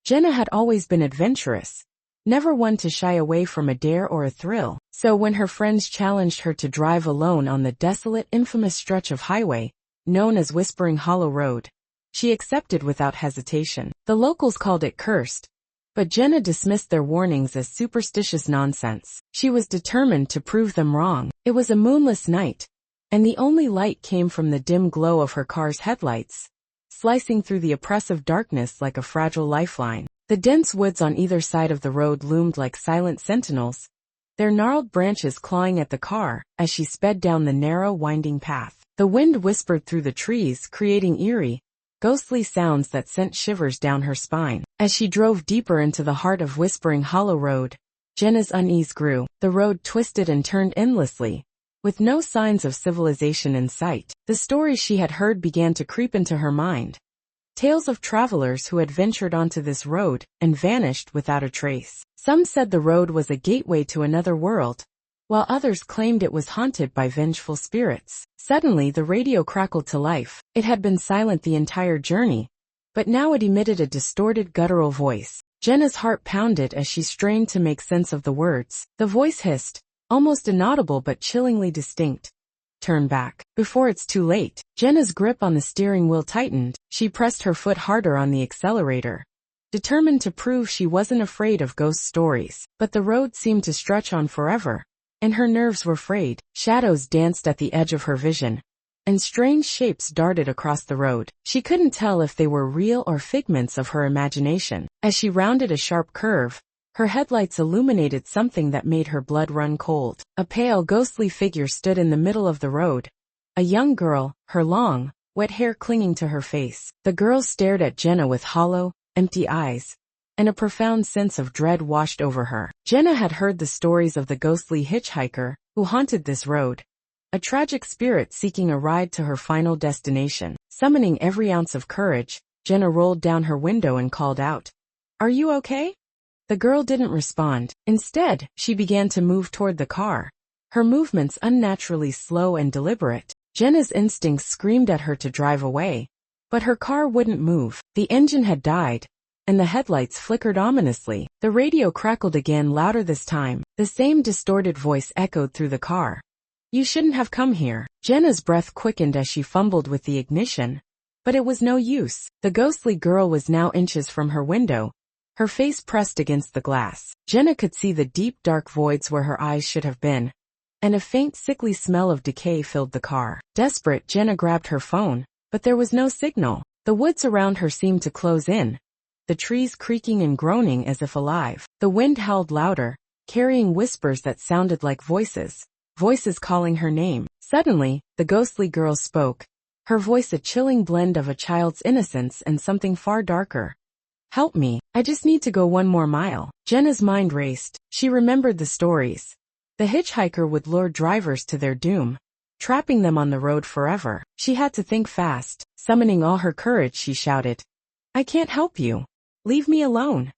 Jenna had always been adventurous, never one to shy away from a dare or a thrill. So when her friends challenged her to drive alone on the desolate, infamous stretch of highway, known as Whispering Hollow Road, she accepted without hesitation. The locals called it cursed, but Jenna dismissed their warnings as superstitious nonsense. She was determined to prove them wrong. It was a moonless night, and the only light came from the dim glow of her car's headlights, slicing through the oppressive darkness like a fragile lifeline. The dense woods on either side of the road loomed like silent sentinels, their gnarled branches clawing at the car as she sped down the narrow, winding path. The wind whispered through the trees, creating eerie, ghostly sounds that sent shivers down her spine. As she drove deeper into the heart of Whispering Hollow Road, Jenna's unease grew. The road twisted and turned endlessly, with no signs of civilization in sight. The stories she had heard began to creep into her mind. Tales of travelers who had ventured onto this road and vanished without a trace. Some said the road was a gateway to another world, while others claimed it was haunted by vengeful spirits. Suddenly the radio crackled to life. It had been silent the entire journey, but now it emitted a distorted guttural voice. Jenna's heart pounded as she strained to make sense of the words. The voice hissed, almost inaudible but chillingly distinct. "Turn back before it's too late." Jenna's grip on the steering wheel tightened. She pressed her foot harder on the accelerator, determined to prove she wasn't afraid of ghost stories. But the road seemed to stretch on forever, and her nerves were frayed. Shadows danced at the edge of her vision, and strange shapes darted across the road. She couldn't tell if they were real or figments of her imagination. As she rounded a sharp curve, her headlights illuminated something that made her blood run cold. A pale, ghostly figure stood in the middle of the road. A young girl, her long, wet hair clinging to her face. The girl stared at Jenna with hollow, empty eyes, and a profound sense of dread washed over her. Jenna had heard the stories of the ghostly hitchhiker who haunted this road, a tragic spirit seeking a ride to her final destination. Summoning every ounce of courage, Jenna rolled down her window and called out, "Are you okay?" The girl didn't respond. Instead, she began to move toward the car, her movements unnaturally slow and deliberate. Jenna's instincts screamed at her to drive away, but her car wouldn't move. The engine had died, and the headlights flickered ominously. The radio crackled again, louder this time. The same distorted voice echoed through the car. "You shouldn't have come here." Jenna's breath quickened as she fumbled with the ignition, but it was no use. The ghostly girl was now inches from her window, her face pressed against the glass. Jenna could see the deep dark voids where her eyes should have been, and a faint sickly smell of decay filled the car. Desperate, Jenna grabbed her phone, but there was no signal. The woods around her seemed to close in, the trees creaking and groaning as if alive. The wind howled louder, carrying whispers that sounded like voices calling her name. Suddenly, the ghostly girl spoke, her voice a chilling blend of a child's innocence and something far darker. "Help me, I just need to go one more mile." Jenna's mind raced. She remembered the stories. The hitchhiker would lure drivers to their doom, trapping them on the road forever. She had to think fast. Summoning all her courage, she shouted, "I can't help you. Leave me alone."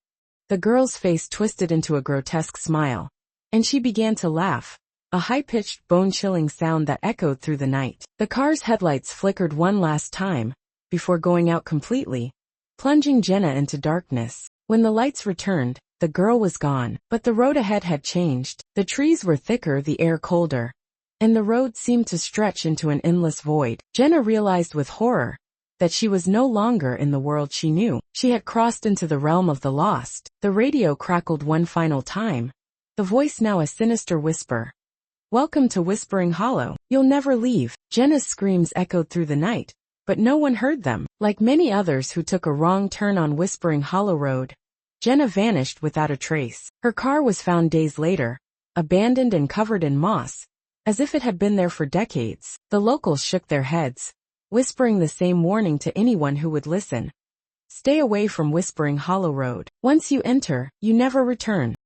The girl's face twisted into a grotesque smile, and she began to laugh, a high-pitched, bone-chilling sound that echoed through the night. The car's headlights flickered one last time, before going out completely, plunging Jenna into darkness. When the lights returned, the girl was gone, but the road ahead had changed. The trees were thicker, the air colder, and the road seemed to stretch into an endless void. Jenna realized with horror that she was no longer in the world she knew. She had crossed into the realm of the lost. The radio crackled one final time, the voice now a sinister whisper. "Welcome to Whispering Hollow. You'll never leave." Jenna's screams echoed through the night, but no one heard them. Like many others who took a wrong turn on Whispering Hollow Road, Jenna vanished without a trace. Her car was found days later, abandoned and covered in moss, as if it had been there for decades. The locals shook their heads, whispering the same warning to anyone who would listen. Stay away from Whispering Hollow Road. Once you enter, you never return.